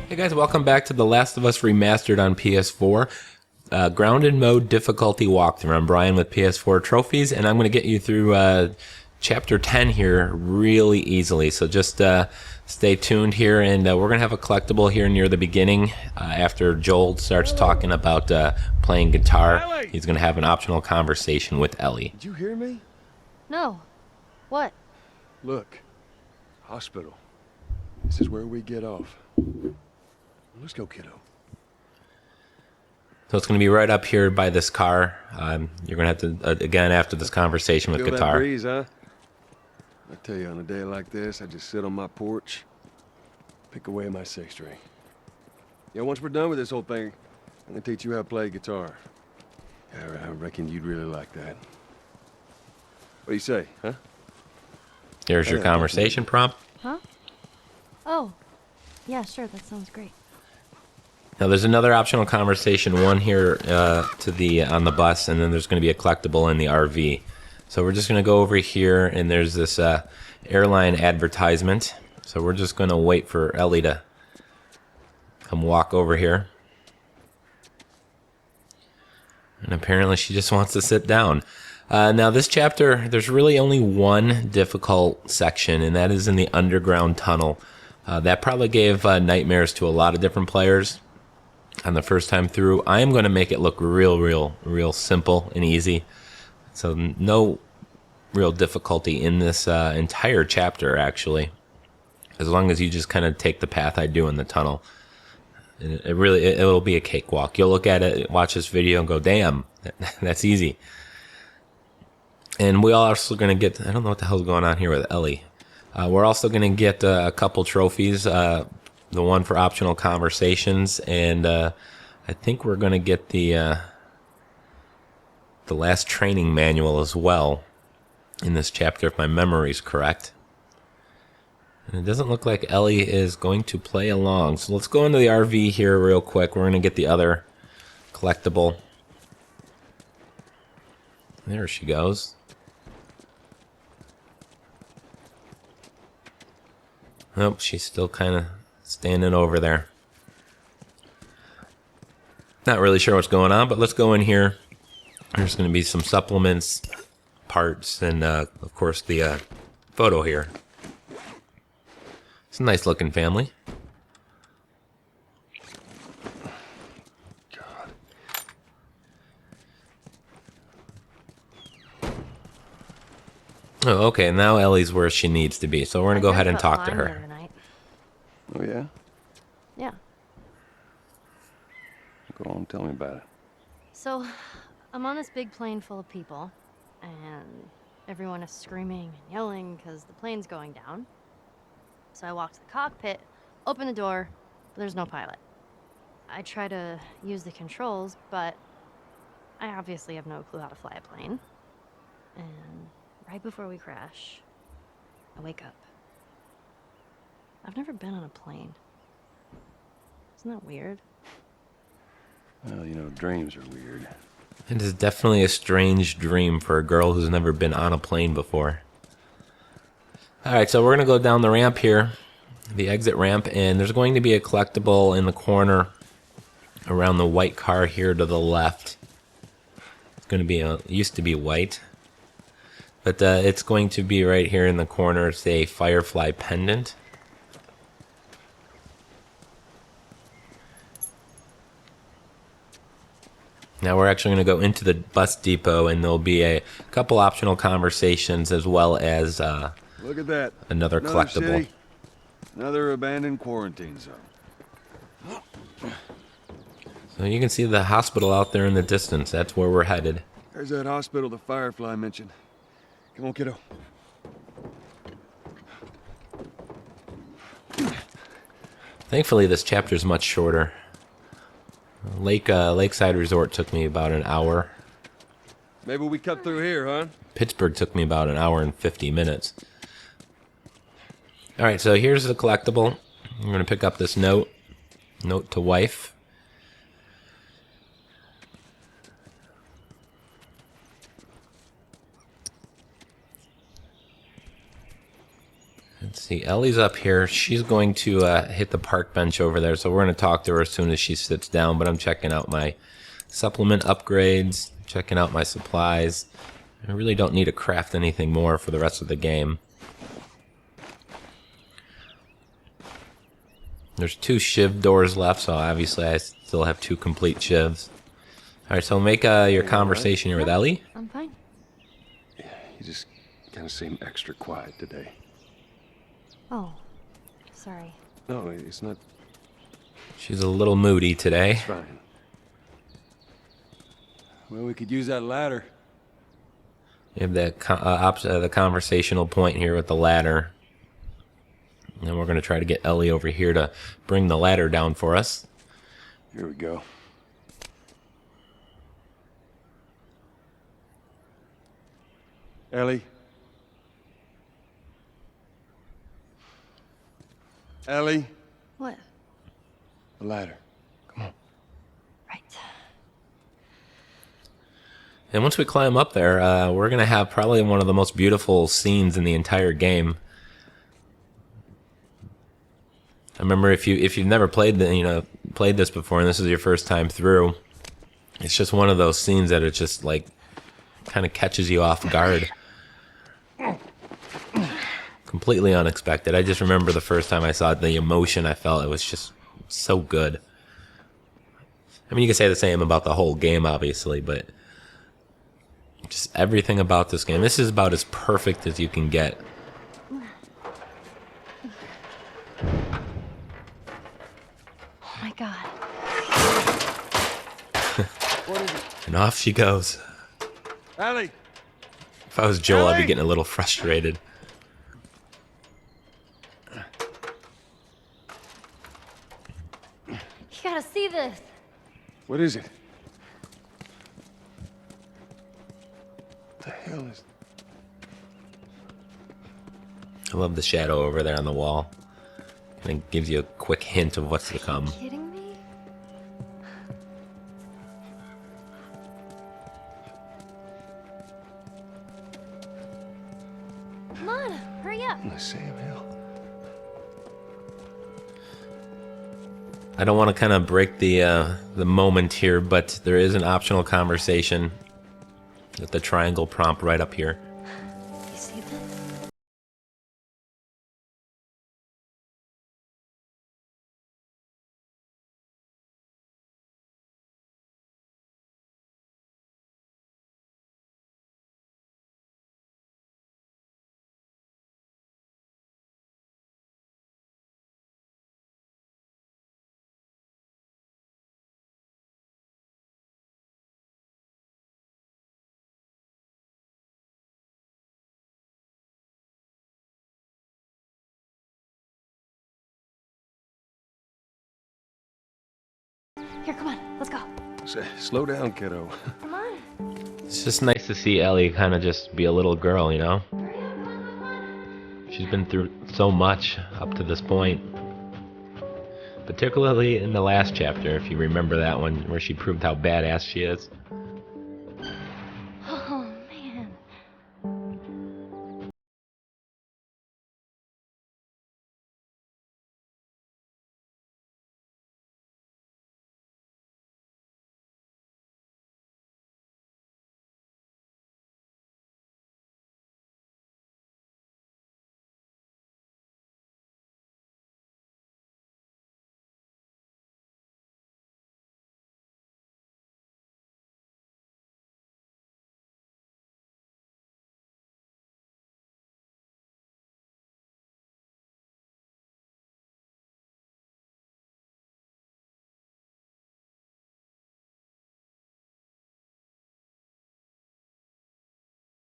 Hey guys, welcome back to The Last of Us Remastered on PS4. Grounded Mode Difficulty walkthrough. I'm Brian with PS4 Trophies, and I'm going to get you through Chapter 10 here really easily. So just stay tuned here, and we're going to have a collectible here near the beginning. After Joel starts talking about playing guitar, Ellie! he's going to have an optional conversation with Ellie. Did you hear me? No. What? Look. Hospital. This is where we get off. Let's go, kiddo. So it's going to be right up here by this car. You're going to have to, again, after this conversation with Feel guitar. that breeze, huh? I tell you, on a day like this, I just sit on my porch, pick away my six string. Yeah, once we're done with this whole thing, I'm gonna teach you how to play guitar. Yeah, I reckon you'd really like that. What do you say, huh? There's your conversation prompt. Huh? Oh. Yeah, sure, that sounds great. Now there's another optional conversation, one here to the on the bus, and then there's going to be a collectible in the RV. So we're just going to go over here, and there's this airline advertisement. So we're just going to wait for Ellie to come walk over here. And apparently she just wants to sit down. Now this chapter, there's really only one difficult section, and that is in the underground tunnel. That probably gave nightmares to a lot of different players on the first time through. I am going to make it look real simple and easy. So no real difficulty in this entire chapter, actually. As long as you just kind of take the path I do in the tunnel. It'll be a cakewalk. You'll look at it, watch this video, and go, damn, that's easy. And we're also going to get, I don't know what the hell's going on here with Ellie. We're also going to get a couple trophies. The one for optional conversations, and I think we're going to get the last training manual as well in this chapter, if my memory is correct. And it doesn't look like Ellie is going to play along. So let's go into the RV here real quick. We're going to get the other collectible. There she goes. Nope, she's still kind of standing over there. Not really sure what's going on, but let's go in here. There's going to be some supplements, parts, and of course the photo here. It's a nice looking family. God. Oh, okay, now Ellie's where she needs to be, so we're going to go ahead and talk to her. Oh, yeah? Yeah. Go on, tell me about it. So, I'm on this big plane full of people, and everyone is screaming and yelling because the plane's going down. So I walk to the cockpit, open the door, but there's no pilot. I try to use the controls, but I obviously have no clue how to fly a plane. And right before we crash, I wake up. I've never been on a plane. Isn't that weird? Well, you know, dreams are weird. It is definitely a strange dream for a girl who's never been on a plane before. Alright, so we're going to go down the ramp here, the exit ramp, and there's going to be a collectible in the corner around the white car here to the left. It's going to be, it used to be white, but it's going to be right here in the corner. It's a Firefly Pendant. Now we're actually going to go into the bus depot, and there'll be a couple optional conversations as well as Look at that. another collectible. City, another abandoned quarantine zone. So you can see the hospital out there in the distance. That's where we're headed. There's that hospital the Firefly mentioned. Come on, kiddo. Thankfully, this chapter is much shorter. Lakeside Resort took me about an hour. Maybe we cut through here, huh? Pittsburgh took me about an hour and 50 minutes. All right, so here's the collectible. I'm going to pick up this note. Note to wife. Let's see, Ellie's up here. She's going to hit the park bench over there, so we're going to talk to her as soon as she sits down, but I'm checking out my supplement upgrades, checking out my supplies. I really don't need to craft anything more for the rest of the game. There's 2 shiv doors left, so obviously I still have 2 complete shivs. Alright, so make your conversation here with Ellie. I'm fine. You just kind of seem extra quiet today. Oh, sorry. No, it's not. She's a little moody today. It's fine. Well, we could use that ladder. We have the conversational point here with the ladder. And we're going to try to get Ellie over here to bring the ladder down for us. Here we go. Ellie? Ellie? What? The ladder. Come on. Right. And once we climb up there, we're going to have probably one of the most beautiful scenes in the entire game. I remember if you've never played played this before and this is your first time through, it's just one of those scenes that it just like kind of catches you off guard. Completely unexpected. I just remember the first time I saw it, the emotion I felt. It was just so good. I mean, you can say the same about the whole game, obviously, but just everything about this game. This is about as perfect as you can get. Oh my god. What is it? And off she goes. Ellie! If I was Joel, I'd be Ellie! getting a little frustrated. You gotta see this. What is it? What the hell is... I love the shadow over there on the wall. And it gives you a quick hint of what's to come. Kidding me? Come on, hurry up. in the Sam Hill? I don't want to kind of break the moment here, but there is an optional conversation with the triangle prompt right up here. You see this? Here, come on, let's go. Slow down, kiddo. Come on. It's just nice to see Ellie kind of just be a little girl, you know? Hurry up, come on, come on. She's been through so much up to this point. Particularly in the last chapter, if you remember that one, where she proved how badass she is. Oh, man.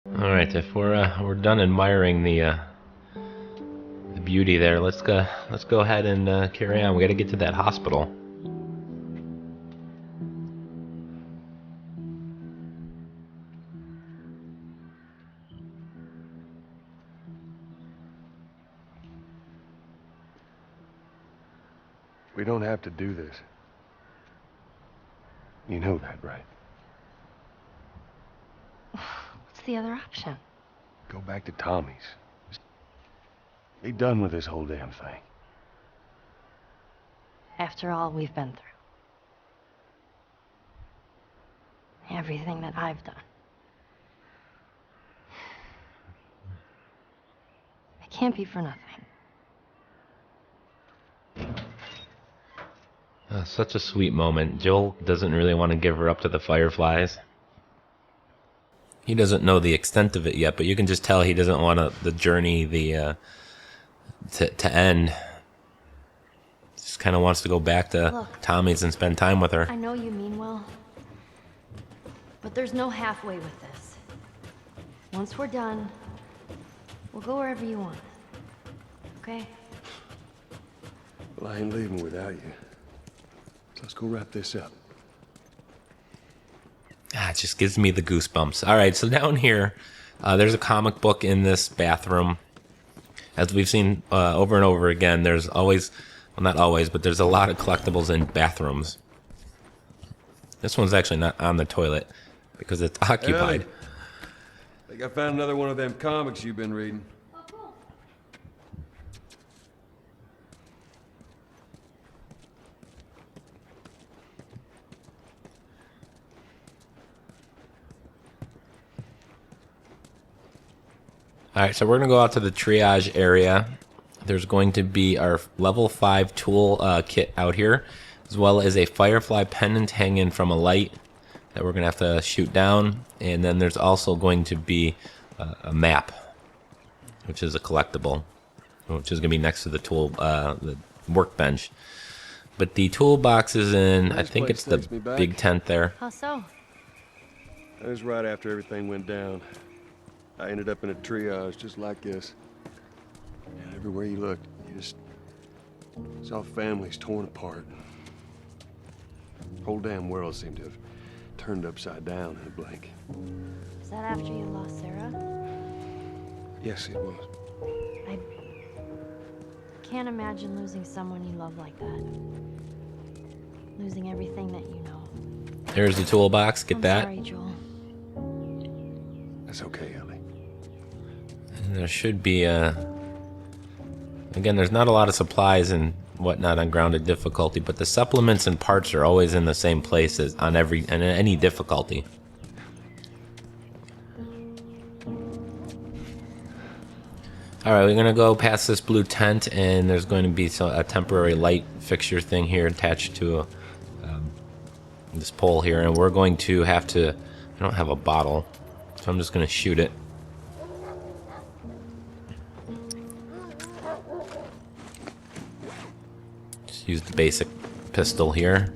Alright, if we're done admiring the beauty there, let's go ahead and carry on. We gotta get to that hospital. We don't have to do this. You know that, right? What's the other option? Go back to Tommy's. Be done with this whole damn thing. After all we've been through. Everything that I've done. It can't be for nothing. Such a sweet moment. Joel doesn't really want to give her up to the Fireflies. He doesn't know the extent of it yet, but you can just tell he doesn't want the journey to end. Just kind of wants to go back to Look, Tommy's and spend time with her. I know you mean well, but there's no halfway with this. Once we're done, we'll go wherever you want. Okay? Well, I ain't leaving without you. So let's go wrap this up. It just gives me the goosebumps. All right, so down here, there's a comic book in this bathroom. As we've seen over and over again, there's always, well, not always, but there's a lot of collectibles in bathrooms. This one's actually not on the toilet because it's occupied. Ellie, I think I found another one of them comics you've been reading. All right, so we're going to go out to the triage area. There's going to be our level 5 tool kit out here, as well as a Firefly Pendant hanging from a light that we're going to have to shoot down. And then there's also going to be a map, which is a collectible, which is going to be next to the tool, the workbench. But the toolbox is in, I think it's the big tent there. How so? That was right after everything went down. I ended up in a triage just like this. And everywhere you looked, you just saw families torn apart. The whole damn world seemed to have turned upside down in a blink. Is that after you lost Sarah? Yes, it was. I can't imagine losing someone you love like that. Losing everything that you know. There's the toolbox. Get I'm that. sorry, Joel. That's okay, Ellie. And there should be again, there's not a lot of supplies and whatnot on grounded difficulty, but the supplements and parts are always in the same places on any difficulty. All right, we're gonna go past this blue tent, and there's going to be a temporary light fixture thing here attached to this pole here, and we're going to have to. I don't have a bottle, so I'm just gonna shoot it. Just use the basic pistol here.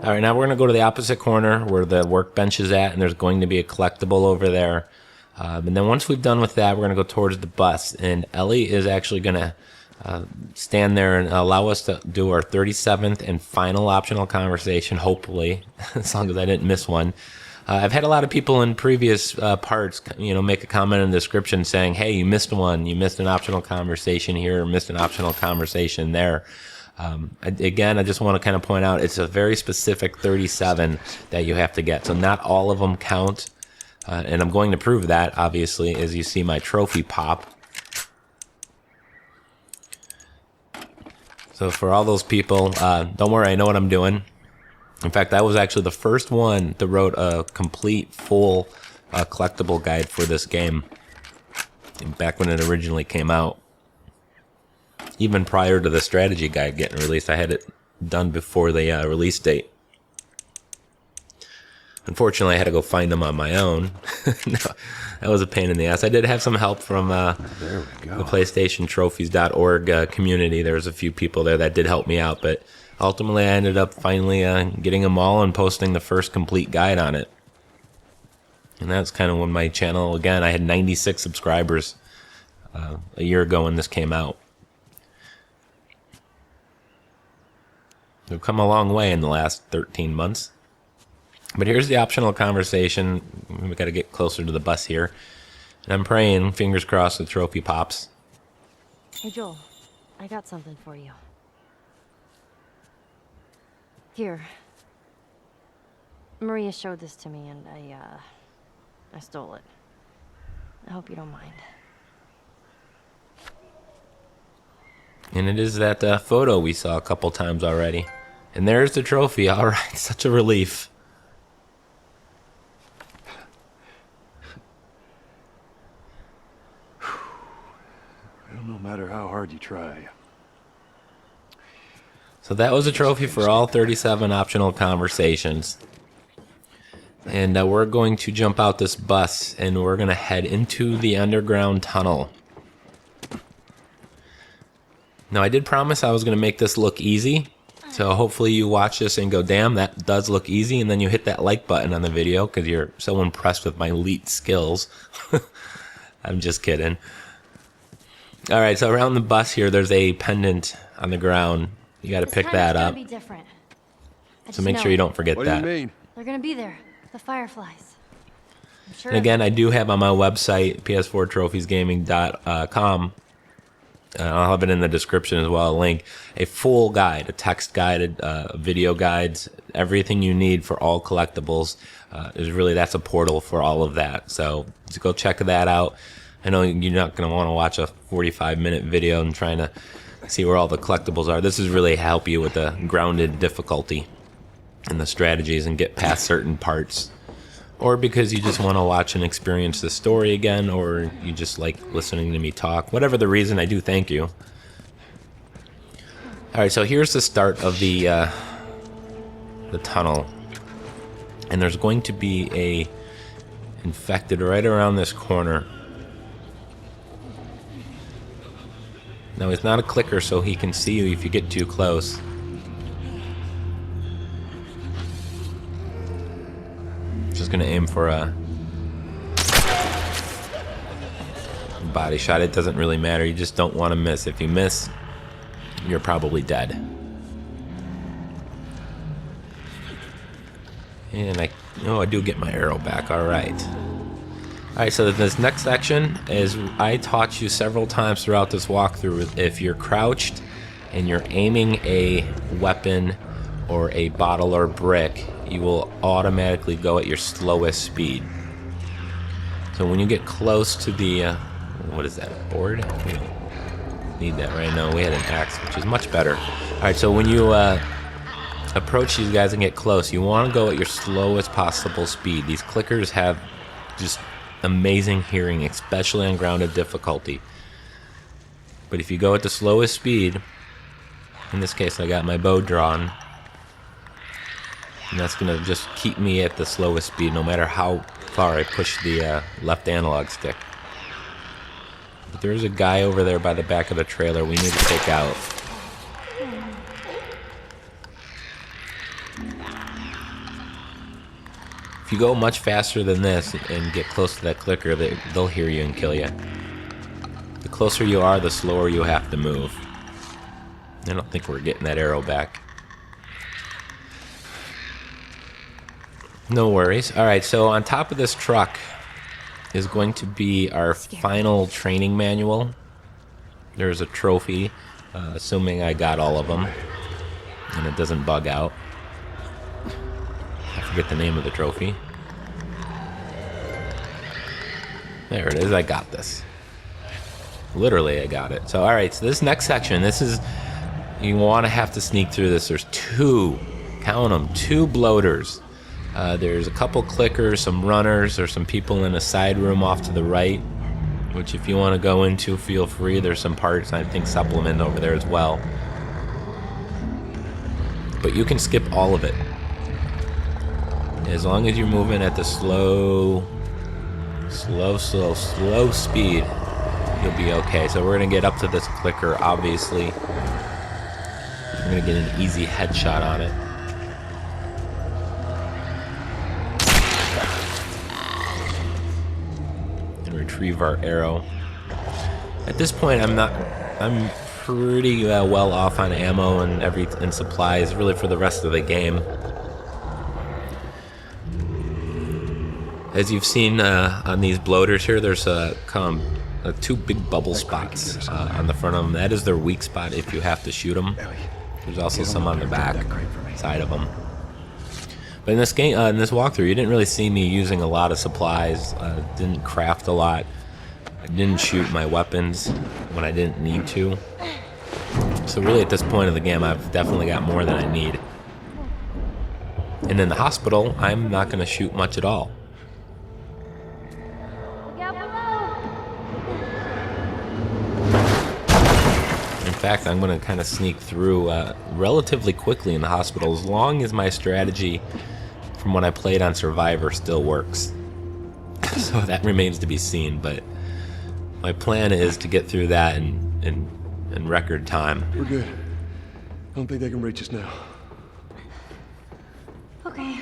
All right, now we're going to go to the opposite corner where the workbench is at, and there's going to be a collectible over there. And then once we've done with that, we're going to go towards the bus, and Ellie is actually going to stand there and allow us to do our 37th and final optional conversation, hopefully, as long as I didn't miss one. I've had a lot of people in previous parts, make a comment in the description saying, hey, you missed one, you missed an optional conversation here, or missed an optional conversation there. Again, I just want to kind of point out it's a very specific 37 that you have to get. So not all of them count. And I'm going to prove that, obviously, as you see my trophy pop. So for all those people, don't worry, I know what I'm doing. In fact, I was actually the first one that wrote a complete, full collectible guide for this game. Back when it originally came out. Even prior to the strategy guide getting released, I had it done before the release date. Unfortunately, I had to go find them on my own. No, that was a pain in the ass. I did have some help from the PlayStationTrophies.org community. There was a few people there that did help me out, but ultimately I ended up finally getting them all and posting the first complete guide on it. And that's kind of when my channel, again, I had 96 subscribers a year ago when this came out. We've come a long way in the last 13 months. But here's the optional conversation. We've got to get closer to the bus here. And I'm praying, fingers crossed, the trophy pops. Hey, Joel. I got something for you. Here. Maria showed this to me, and I stole it. I hope you don't mind. And it is that photo we saw a couple times already. And there's the trophy. All right, such a relief. Well, no matter how hard you try. So that was a trophy for all 37 optional conversations. And we're going to jump out this bus, and we're going to head into the underground tunnel. Now, I did promise I was going to make this look easy. So hopefully you watch this and go, damn, that does look easy. And then you hit that like button on the video because you're so impressed with my elite skills. I'm just kidding. All right, so around the bus here, there's a pendant on the ground. You got to pick that up. Be different. So make sure you don't forget that. What do you mean? They're gonna be there. The Fireflies. I'm sure. And again, I do have on my website, ps4trophiesgaming.com, I'll have it in the description as well, a link, a full guide, a text guided, video guides, everything you need for all collectibles. Is really, that's a portal for all of that. So just go check that out. I know you're not going to want to watch a 45-minute video and trying to see where all the collectibles are. This is really help you with the grounded difficulty and the strategies and get past certain parts. Or because you just want to watch and experience the story again, or you just like listening to me talk. Whatever the reason, I do thank you. Alright, so here's the start of the tunnel. And there's going to be a infected right around this corner. Now, he's not a clicker, so he can see you if you get too close. Just gonna aim for a body shot. It doesn't really matter. You just don't want to miss. If you miss, you're probably dead. And I do get my arrow back. All right. Alright, so this next section is, I taught you several times throughout this walkthrough, if you're crouched and you're aiming a weapon or a bottle or brick, you will automatically go at your slowest speed. So when you get close to the, what is that, a board? We don't need that right now. We had an axe, which is much better. Alright, so when you approach these guys and get close, you want to go at your slowest possible speed. These clickers have just amazing hearing, especially on grounded difficulty. But if you go at the slowest speed, in this case I got my bow drawn, and that's going to just keep me at the slowest speed no matter how far I push the left analog stick. But there's a guy over there by the back of the trailer we need to take out. If you go much faster than this and get close to that clicker, they'll hear you and kill you. The closer you are, the slower you have to move. I don't think we're getting that arrow back. No worries. Alright, so on top of this truck is going to be our final training manual. There's a trophy, assuming I got all of them, and it doesn't bug out. I forget the name of the trophy. There it is, I got this. Literally, I got it. So, alright, so this next section, this is, you want to have to sneak through this. There's two, count them, two bloaters. There's a couple clickers, some runners, there's some people in a side room off to the right, which if you want to go into, feel free. There's some parts, I think, supplement over there as well. But you can skip all of it. As long as you're moving at the slow speed, you'll be okay. So we're going to get up to this clicker, obviously. We're going to get an easy headshot on it. And retrieve our arrow. At this point, I'm pretty well off on ammo and supplies, really, for the rest of the game. As you've seen on these bloaters here, there's two big bubble spots on the front of them. That is their weak spot if you have to shoot them. There's also some on the back side of them. But in this game, in this walkthrough, you didn't really see me using a lot of supplies. Didn't craft a lot. I didn't shoot my weapons when I didn't need to. So really, at this point of the game, I've definitely got more than I need. And in the hospital, I'm not going to shoot much at all. Look out below! In fact, I'm going to kind of sneak through relatively quickly in the hospital, as long as my strategy from when I played on Survivor still works. So that remains to be seen, but my plan is to get through that in record time. We're good. I don't think they can reach us now. Okay.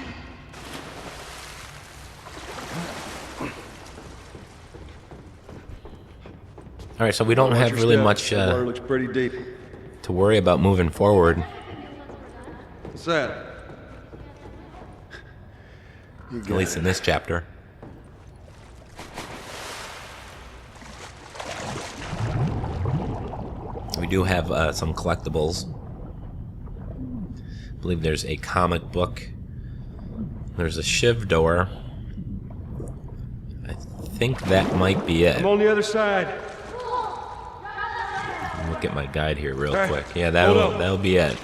All right, so we don't have really much Water looks pretty deep. to worry about moving forward. What's that? You At got least it. in this chapter. We do have some collectibles. I believe there's a comic book. There's a shiv door. I think that might be it. I'm on the other side. Look at my guide here real Hey, quick. Yeah, hold up. that'll be it.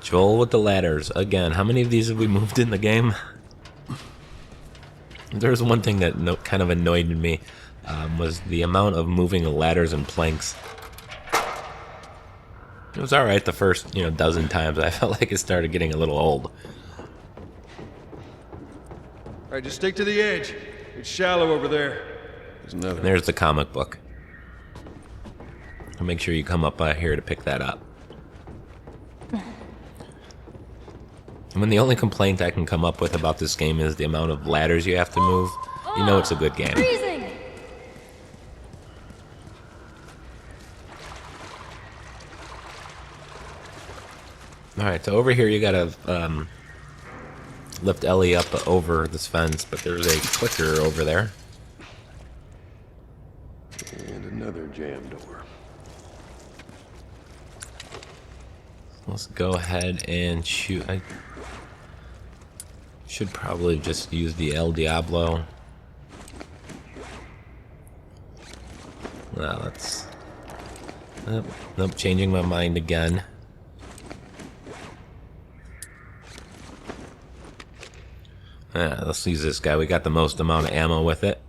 Joel with the ladders. Again, how many of these have we moved in the game? There's one thing that kind of annoyed me, was the amount of moving the ladders and planks. It was alright the first, dozen times. I felt like it started getting a little old. All right, just stick to the edge. It's shallow over there. There's another. And there's the comic book. I'll make sure you come up here to pick that up. I mean, the only complaint I can come up with about this game is the amount of ladders you have to move. You know it's a good game. Freezing! Alright, so over here you gotta lift Ellie up over this fence, but there's a clicker over there. And another jam door. Let's go ahead and shoot. I should probably just use the El Diablo. Well, that's... Nope, changing my mind again. Let's use this guy. We got the most amount of ammo with it.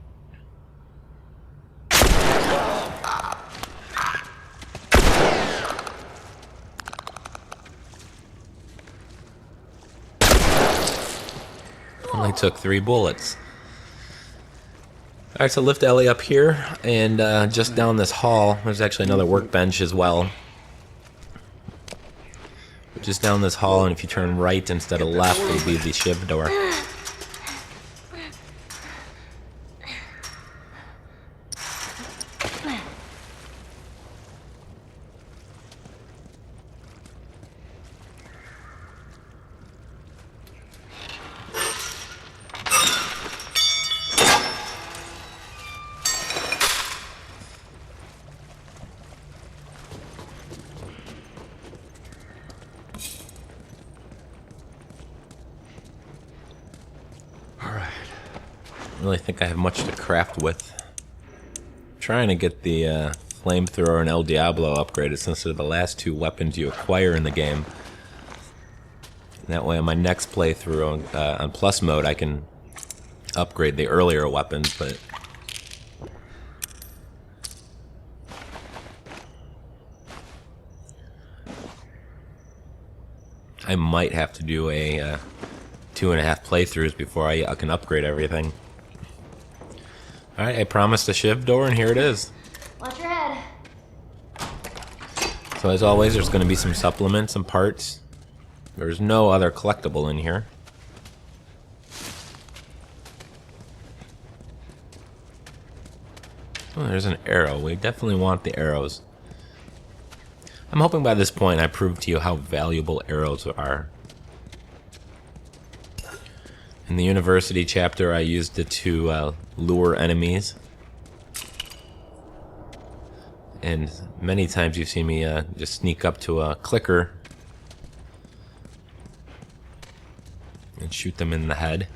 Only took 3 bullets. Alright, so lift Ellie up here, and just down this hall, there's actually another workbench as well. Just down this hall, and if you turn right instead of left, it'll be the shiv door. Really think I have much to craft with. Trying to get the flamethrower and El Diablo upgraded since they're the last 2 weapons you acquire in the game. And that way on my next playthrough on plus mode I can upgrade the earlier weapons, but I might have to do a 2.5 playthroughs before I can upgrade everything. Alright, I promised a shiv door, and here it is. Watch your head. So as always, there's going to be some supplements and parts. There's no other collectible in here. Oh, there's an arrow. We definitely want the arrows. I'm hoping by this point I proved to you how valuable arrows are. In the university chapter, I used it to lure enemies. And many times you've seen me just sneak up to a clicker and shoot them in the head.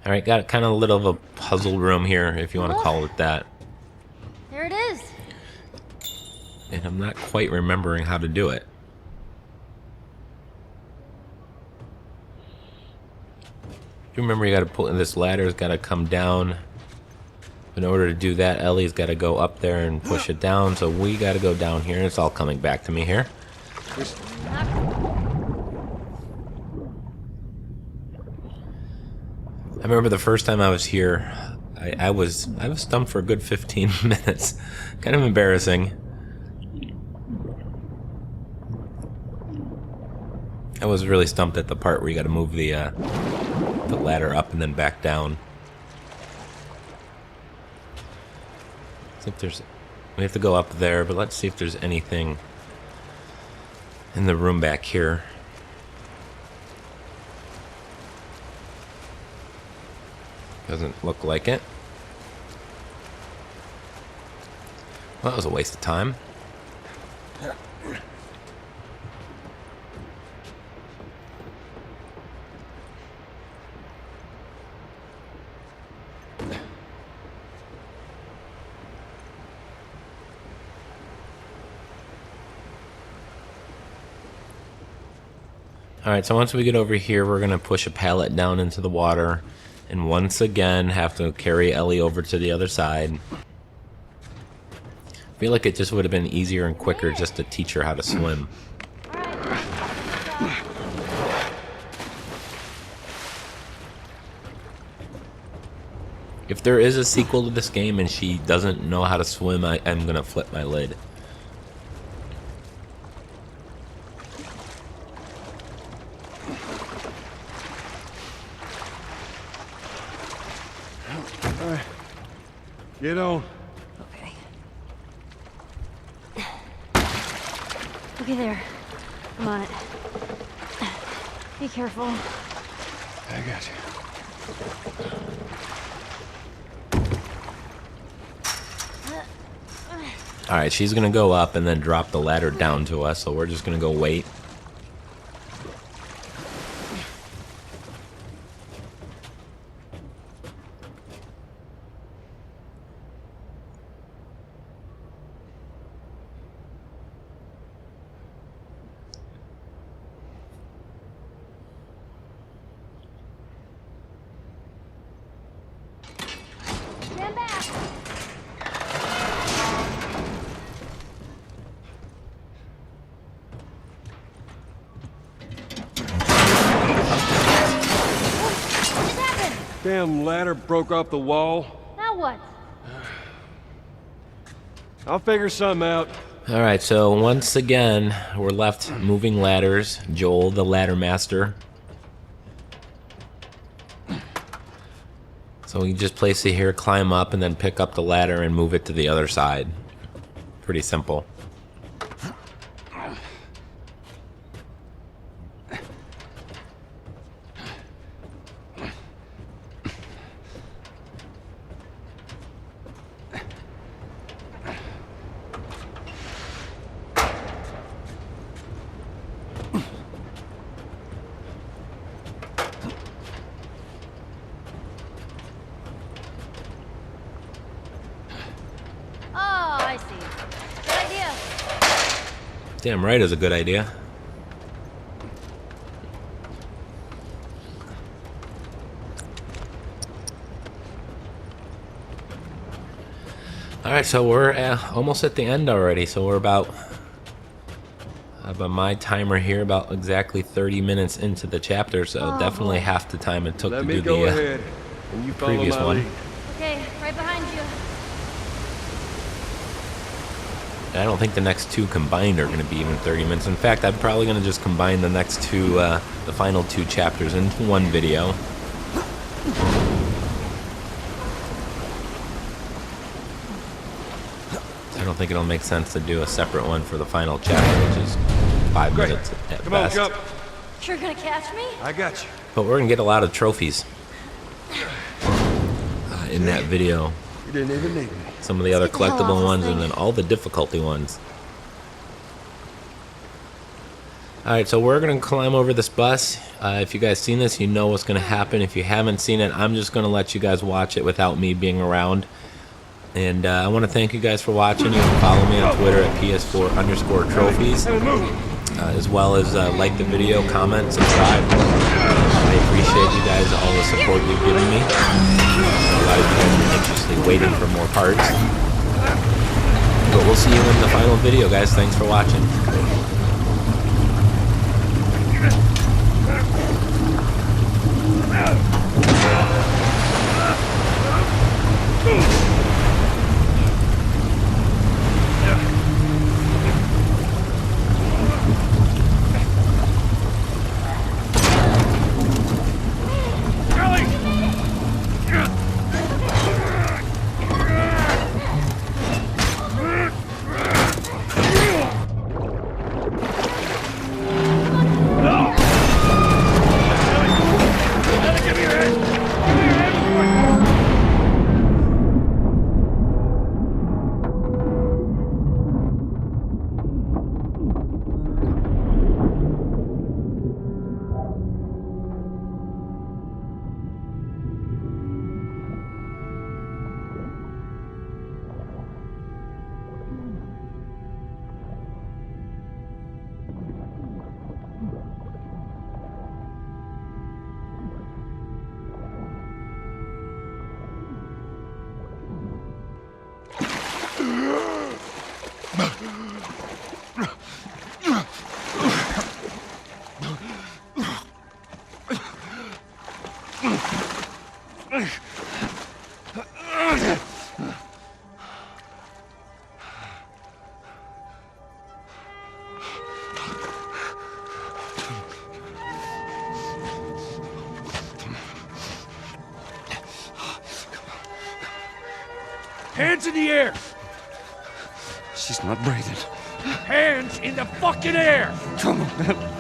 Alright, got kind of a little of a puzzle room here, if you want to call it that. There it is. And I'm not quite remembering how to do it. You remember you gotta pull, this ladder's gotta come down. In order to do that, Ellie's gotta go up there and push it down, so we gotta go down here, and it's all coming back to me here. I remember the first time I was here, I was stumped for a good 15 minutes. Kind of embarrassing. I was really stumped at the part where you gotta move the ladder up and then back down. See if there's, we have to go up there, but let's see if there's anything in the room back here. Doesn't look like it. Well, that was a waste of time. Alright, so once we get over here, we're going to push a pallet down into the water. And once again, have to carry Ellie over to the other side. I feel like it just would have been easier and quicker just to teach her how to swim. If there is a sequel to this game and she doesn't know how to swim, I'm going to flip my lid. Get on. Okay. Okay, there. I'm on it. Be careful. I got you. Alright, she's gonna go up and then drop the ladder down to us, so we're just gonna go wait. Stand back. What just happened? Damn ladder broke off the wall. Now what? I'll figure something out. Alright, so once again, we're left moving ladders. Joel, the ladder master. So we just place it here, climb up, and then pick up the ladder and move it to the other side. Pretty simple. Oh, I see. Good idea. Damn right is a good idea. Alright, so we're almost at the end already, so we're about my timer here, about exactly 30 minutes into the chapter, so definitely half the time it took Let to me do go the ahead, and you follow previous my one. lead. Okay, right behind you. I don't think the next two combined are going to be even 30 minutes. In fact, I'm probably going to just combine the next two, the final two chapters into one video. I don't think it'll make sense to do a separate one for the final chapter, which is 5 Great. minutes at Come on, best. jump. You're gonna catch me? I got you. But we're going to get a lot of trophies. in that video. You didn't even need me. Some of the other Get the hell off collectible this ones thing. and then all the difficulty ones. Alright, so we're going to climb over this bus. If you guys seen this, you know what's going to happen. If you haven't seen it, I'm just going to let you guys watch it without me being around. And I want to thank you guys for watching. You can follow me on Twitter at PS4_trophies. As well as like the video, comment, subscribe. I appreciate you guys, all the support you've given me. A lot of you guys are anxiously waiting for more parts. But we'll see you in the final video, guys. Thanks for watching. Hands in the air! She's not breathing. Hands in the fucking air! Come on, man.